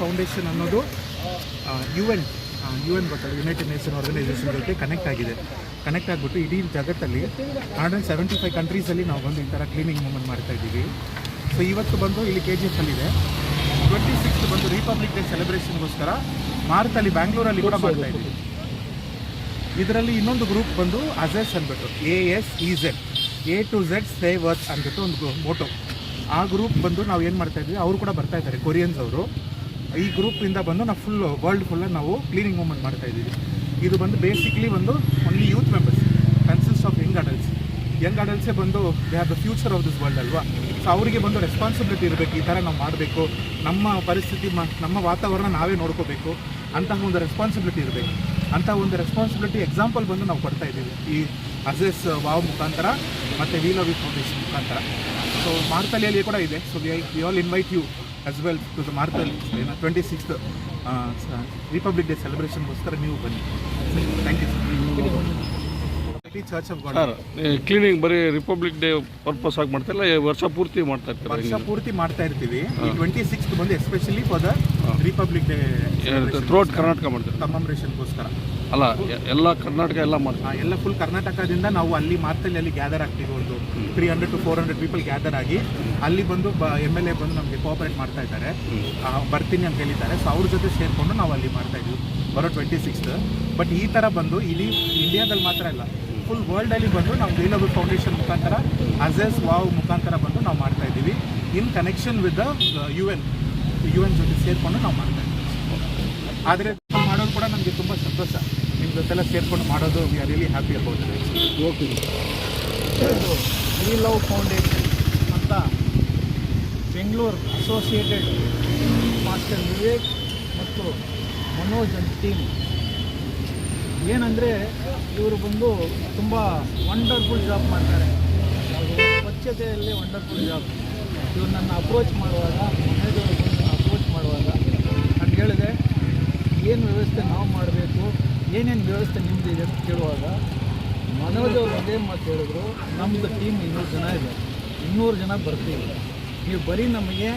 Foundation ಅನ್ನೋದು UN ಗೊತ್ತಲ್ಲ, United nation organisation ಜೊತೆ ಕನೆಕ್ಟ್ ಆಗಿಬಿಟ್ಟು ಇಡೀ ಜಗತ್ತಲ್ಲಿ 175 ಕಂಟ್ರೀಸಲ್ಲಿ ನಾವು ಬಂದು ಈ ಥರ ಕ್ಲೀನಿಂಗ್ ಮೂವ್ಮೆಂಟ್ ಮಾಡ್ತಾ ಇದ್ದೀವಿ. ಸೊ ಇವತ್ತು ಬಂದು ಇಲ್ಲಿ KGF ಅಲ್ಲಿದೆ. 26 ಬಂದು ರಿಪಬ್ಲಿಕ್ ಡೇ ಸೆಲೆಬ್ರೇಷನ್ಗೋಸ್ಕರ ಮಾರ್ತಲ್ಲಿ ಬ್ಯಾಂಗ್ಳೂರಲ್ಲಿ ಕೂಡ ಮಾಡ್ತಾ ಇದ್ದೀವಿ. ಇದರಲ್ಲಿ ಇನ್ನೊಂದು ಗ್ರೂಪ್ ಬಂದು ಅಜೆಸ್ ಅಂದ್ಬಿಟ್ಟು ASEZ A to Z save earth ಅಂದ್ಬಿಟ್ಟು ಒಂದು ಮೋಟೋ. ಆ ಗ್ರೂಪ್ ಬಂದು ನಾವು ಏನು ಮಾಡ್ತಾ ಇದ್ವಿ, ಅವರು ಕೂಡ ಬರ್ತಾ ಇದ್ದಾರೆ, ಕೊರಿಯನ್ಸ್ ಅವರು. ಈ ಗ್ರೂಪಿಂದ ಬಂದು ನಾವು ವರ್ಲ್ಡ್ ಫುಲ್ಲಲ್ಲಿ ನಾವು ಕ್ಲೀನಿಂಗ್ ಮೂವ್ಮೆಂಟ್ ಮಾಡ್ತಾ ಇದ್ದೀವಿ. ಇದು ಬಂದು ಬೇಸಿಕ್ಲಿ ಒಂದು only youth members, consist of young ಅಡಲ್ಟ್ಸೇ ಬಂದು they are the future of this world ಅಲ್ವಾ. ಸೊ ಅವರಿಗೆ ಬಂದು ರೆಸ್ಪಾನ್ಸಿಬಿಲಿಟಿ ಇರಬೇಕು, ಈ ಥರ ನಾವು ಮಾಡಬೇಕು, ನಮ್ಮ ಪರಿಸ್ಥಿತಿ ನಮ್ಮ ವಾತಾವರಣ ನಾವೇ ನೋಡ್ಕೋಬೇಕು ಅಂತಹ ಒಂದು ರೆಸ್ಪಾನ್ಸಿಬಿಲಿಟಿ ಇರಬೇಕು. ಅಂಥ ಒಂದು ರೆಸ್ಪಾನ್ಸಿಬಿಲಿಟಿ ಎಕ್ಸಾಂಪಲ್ ಬಂದು ನಾವು ಕೊಡ್ತಾ ಇದ್ದೀವಿ ಈ ಅಜೆಸ್ ವಾವ್ ಮುಖಾಂತರ ಮತ್ತು ವಿ ಲವ್ ಯು ಫೌಂಡೇಶನ್ ಮುಖಾಂತರ. ಸೊ ಮಾರ್ತಳ್ಳಿಯಲ್ಲಿ ಕೂಡ ಇದೆ. So we all invite you as well to the Marthalli 26th republic day ಸೆಲೆಬ್ರೇಷನ್ಗೋಸ್ಕರ ನೀವು ಬನ್ನಿ. Thank you church of God. Cleaning ಬರೀ ರಿಪಬ್ಲಿಕ್ ಡೇ ಪರ್ಪಸ್ ಆಗಿ ಮಾಡ್ತಾ ಇಲ್ಲ, ವರ್ಷ ಪೂರ್ತಿ ಮಾಡ್ತಾ ಇರ್ತೀವಿ. ವರ್ಷ ಪೂರ್ತಿ ಮಾಡ್ತಾ ಇರ್ತೀವಿ. 26th ಬಂದು especially for the republic day throughout Karnataka ಮಾಡ್ತೀವಿ ಕಮಮರೇಷನ್ಗೋಸ್ಕರ. ಅಲ್ಲ, ಎಲ್ಲ ಕರ್ನಾಟಕ ಎಲ್ಲ ಮಾಡ್ತೀವಿ. ಎಲ್ಲ ಫುಲ್ ಕರ್ನಾಟಕದಿಂದ ನಾವು ಅಲ್ಲಿ ಮಾರ್ತಳ್ಳಿಯಲ್ಲಿ ಗ್ಯಾದರ್ ಆಗ್ತೀವಿ. ಒಂದು 300 to 400 ಪೀಪಲ್ ಗ್ಯಾದರ್ ಆಗಿ ಅಲ್ಲಿ ಬಂದು MLA ಬಂದು ನಮಗೆ ಕೋಆಪರೇಟ್ ಮಾಡ್ತಾ ಇದ್ದಾರೆ, ಬರ್ತೀನಿ ಅಂತ ಹೇಳಿದ್ದಾರೆ. ಸೊ ಅವ್ರ ಜೊತೆ ಸೇರಿಕೊಂಡು ನಾವು ಅಲ್ಲಿ ಮಾಡ್ತಾ ಇದ್ದೀವಿ ಬರೋ 26th. ಬಟ್ ಈ ಥರ ಬಂದು ಇಲ್ಲಿ ಇಂಡಿಯಾದಲ್ಲಿ ಮಾತ್ರ ಇಲ್ಲ, ಫುಲ್ ವರ್ಲ್ಡಲ್ಲಿ ಬಂದು ನಾವು ವಿ ಲವ್ ಯು ಫೌಂಡೇಶನ್ ಮುಖಾಂತರ ಅಜೆಸ್ ವಾವ್ ಮುಖಾಂತರ ಬಂದು ನಾವು ಮಾಡ್ತಾ ಇದ್ದೀವಿ ಇನ್ ಕನೆಕ್ಷನ್ ವಿತ್ ದ UN ಜೊತೆ ಸೇರಿಕೊಂಡು ನಾವು ಮಾಡ್ತಾ ಇದ್ದೀವಿ. ಆದರೆ ಮಾಡೋದು ಕೂಡ ನಮಗೆ ತುಂಬ ಸಂತೋಷ, ನಿಮ್ಮ ಜೊತೆಲ್ಲ ಸೇರಿಕೊಂಡು ಮಾಡೋದು. We are really happy about it. Okay, we love foundation ಅಂತ ಬೆಂಗಳೂರು ಅಸೋಸಿಯೇಟೆಡ್ ಮಾಸ್ಟರ್ ವಿವೇಕ್ ಮತ್ತು ಮನೋಜ್ ಅಂತ ಟೀಮ್ ಏನಂದರೆ ಇವರು ಬಂದು ತುಂಬ ವಂಡರ್ಫುಲ್ ಜಾಬ್ ಮಾಡ್ತಾರೆ. ಸ್ವಚ್ಛತೆಯಲ್ಲಿ ವಂಡರ್ಫುಲ್ ಜಾಬ್. ಇವ್ರು ನನ್ನ ಅಪ್ರೋಚ್ ಮಾಡುವಾಗ, ಮನೆಯವರು ಬಂದು ನನ್ನ ಅಪ್ರೋಚ್ ಮಾಡುವಾಗ ನಾನು ಹೇಳಿದೆ ಏನು ವ್ಯವಸ್ಥೆ ನಾವು ಮಾಡಬೇಕು, ಏನೇನು ವ್ಯವಸ್ಥೆ ನಿಮ್ಮದಿದೆ ಅಂತ ಕೇಳುವಾಗ ಮನೋಜ್ ಅವರು ಅದೇ ಮಾತು ಹೇಳಿದ್ರು, ನಮ್ಮದು ಟೀಮ್ 200 ಜನ ಇದೆ, 200 ಜನ ಬರ್ತೀವಿ, ನೀವು ಬರೀ ನಮಗೆ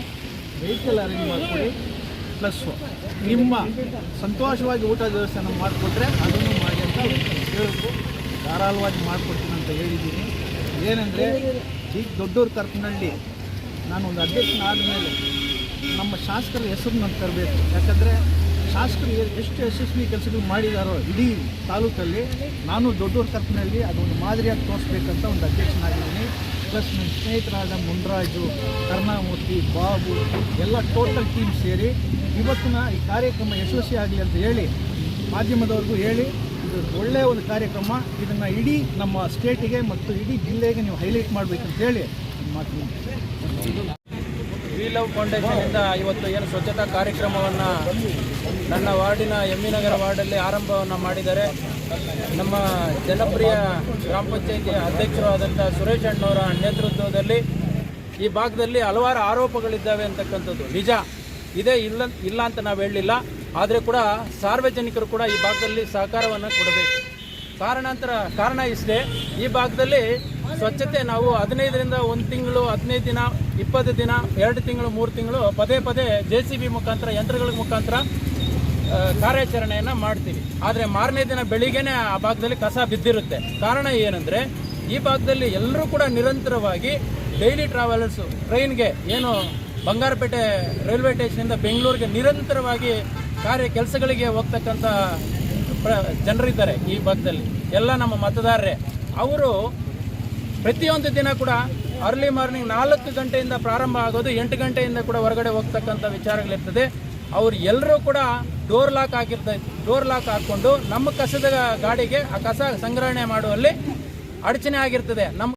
ವೆಹಿಕಲ್ ಅರೇಂಜ್ ಮಾಡಿಕೊಡಿ, ಪ್ಲಸ್ಸು ನಿಮ್ಮ ಸಂತೋಷವಾಗಿ ಊಟದ ವ್ಯವಸ್ಥೆನ ಮಾಡಿಕೊಟ್ರೆ ಅದನ್ನು ಮಾಡಿ ಅಂತ ಹೇಳಿದ್ರು. ಧಾರಾಳವಾಗಿ ಮಾಡಿಕೊಡ್ತೀನಿ ಅಂತ ಹೇಳಿದ್ದೀನಿ. ಏನಂದರೆ ಈಗ ದೊಡ್ಡವ್ರ ಕರ್ಕನಲ್ಲಿ ನಾನು ಒಂದು ಅಧ್ಯಕ್ಷನಾದ ಮೇಲೆ ನಮ್ಮ ಶಾಸಕರ ಹೆಸರು ನಾನು ತರಬೇಕು. ಯಾಕಂದರೆ ಶಾಸಕರು ಎಷ್ಟು ಯಶಸ್ವಿ ಕೆಲಸಗಳು ಮಾಡಿದಾರೋ ಇಡೀ ತಾಲೂಕಲ್ಲಿ, ನಾನು ದೊಡ್ಡವ್ರ ಕರ್ಕನಲ್ಲಿ ಅದೊಂದು ಮಾದರಿಯಾಗಿ ತೋರಿಸ್ಬೇಕಂತ ಒಂದು ಅಧ್ಯಕ್ಷನಾಗಿದ್ದೀನಿ. ಪ್ಲಸ್ ನನ್ನ ಸ್ನೇಹಿತರಾದ ಮುನ್ರಾಜು, ಕರುಣಾಮೂರ್ತಿ, ಬಾಬು ಎಲ್ಲ ಟೋಟಲ್ ಟೀಮ್ ಸೇರಿ ಇವತ್ತಿನ ಈ ಕಾರ್ಯಕ್ರಮ ಯಶಸ್ವಿ ಆಗಲಿ ಅಂತ ಹೇಳಿ ಮಾಧ್ಯಮದವ್ರಿಗೂ ಹೇಳಿ, ಇದು ಒಳ್ಳೆಯ ಒಂದು ಕಾರ್ಯಕ್ರಮ, ಇದನ್ನು ಇಡೀ ನಮ್ಮ ಸ್ಟೇಟಿಗೆ ಮತ್ತು ಇಡೀ ಜಿಲ್ಲೆಗೆ ನೀವು ಹೈಲೈಟ್ ಮಾಡಬೇಕಂತ ಹೇಳಿ ಮಾತು. ವಿ ಲವ್ ಫೌಂಡೇಶನಿಂದ ಇವತ್ತು ಏನು ಸ್ವಚ್ಛತಾ ಕಾರ್ಯಕ್ರಮವನ್ನು ನನ್ನ ವಾರ್ಡಿನ ME ನಗರ ವಾರ್ಡಲ್ಲಿ ಆರಂಭವನ್ನು ಮಾಡಿದ್ದಾರೆ. ನಮ್ಮ ಜನಪ್ರಿಯ ಗ್ರಾಮ ಪಂಚಾಯಿತಿಯ ಅಧ್ಯಕ್ಷರು ಆದಂಥ ಸುರೇಶ್ ಅಣ್ಣವರ ನೇತೃತ್ವದಲ್ಲಿ ಈ ಭಾಗದಲ್ಲಿ ಹಲವಾರು ಆರೋಪಗಳಿದ್ದಾವೆ ಅಂತಕ್ಕಂಥದ್ದು ನಿಜ ಇದೆ, ಇಲ್ಲ ಅಂತ ನಾವು ಹೇಳಲಿಲ್ಲ. ಆದರೆ ಕೂಡ ಸಾರ್ವಜನಿಕರು ಕೂಡ ಈ ಭಾಗದಲ್ಲಿ ಸಹಕಾರವನ್ನು ಕೊಡಬೇಕು. ಕಾರಣ ಇಷ್ಟೇ, ಈ ಭಾಗದಲ್ಲಿ ಸ್ವಚ್ಛತೆ ನಾವು 15ರಿಂದ 1 ತಿಂಗಳು, 15 ದಿನ, 20 ದಿನ, 2 ತಿಂಗಳು, 3 ತಿಂಗಳು ಪದೇ JCB ಮುಖಾಂತರ, ಯಂತ್ರಗಳ ಮುಖಾಂತರ ಕಾರ್ಯಾಚರಣೆಯನ್ನು ಮಾಡ್ತೀವಿ. ಆದರೆ ಮಾರನೇ ದಿನ ಬೆಳಿಗ್ಗೆನೇ ಆ ಭಾಗದಲ್ಲಿ ಕಸ ಬಿದ್ದಿರುತ್ತೆ. ಕಾರಣ ಏನಂದರೆ ಈ ಭಾಗದಲ್ಲಿ ಎಲ್ಲರೂ ಕೂಡ ನಿರಂತರವಾಗಿ ಡೈಲಿ ಟ್ರಾವೆಲರ್ಸು ಟ್ರೈನ್ಗೆ ಏನು ಬಂಗಾರಪೇಟೆ ರೈಲ್ವೆ ಸ್ಟೇಷನಿಂದ ಬೆಂಗಳೂರಿಗೆ ನಿರಂತರವಾಗಿ ಕೆಲಸಗಳಿಗೆ ಹೋಗ್ತಕ್ಕಂಥ ಜನರಿದ್ದಾರೆ ಈ ಭಾಗದಲ್ಲಿ. ಎಲ್ಲ ನಮ್ಮ ಮತದಾರರೇ. ಅವರು ಪ್ರತಿಯೊಂದು ದಿನ ಕೂಡ ಅರ್ಲಿ ಮಾರ್ನಿಂಗ್ 4 ಗಂಟೆಯಿಂದ ಪ್ರಾರಂಭ ಆಗೋದು, 8 ಗಂಟೆಯಿಂದ ಕೂಡ ಹೊರಗಡೆ ಹೋಗ್ತಕ್ಕಂಥ ವಿಚಾರಗಳಿರ್ತದೆ. ಅವ್ರು ಎಲ್ಲರೂ ಕೂಡ ಡೋರ್ ಲಾಕ್ ಹಾಕ್ಕೊಂಡು ನಮ್ಮ ಕಸದ ಗಾಡಿಗೆ ಆ ಕಸ ಸಂಗ್ರಹಣೆ ಮಾಡುವಲ್ಲಿ ಅಡಚಣೆ ಆಗಿರ್ತದೆ. ನಮ್ಮ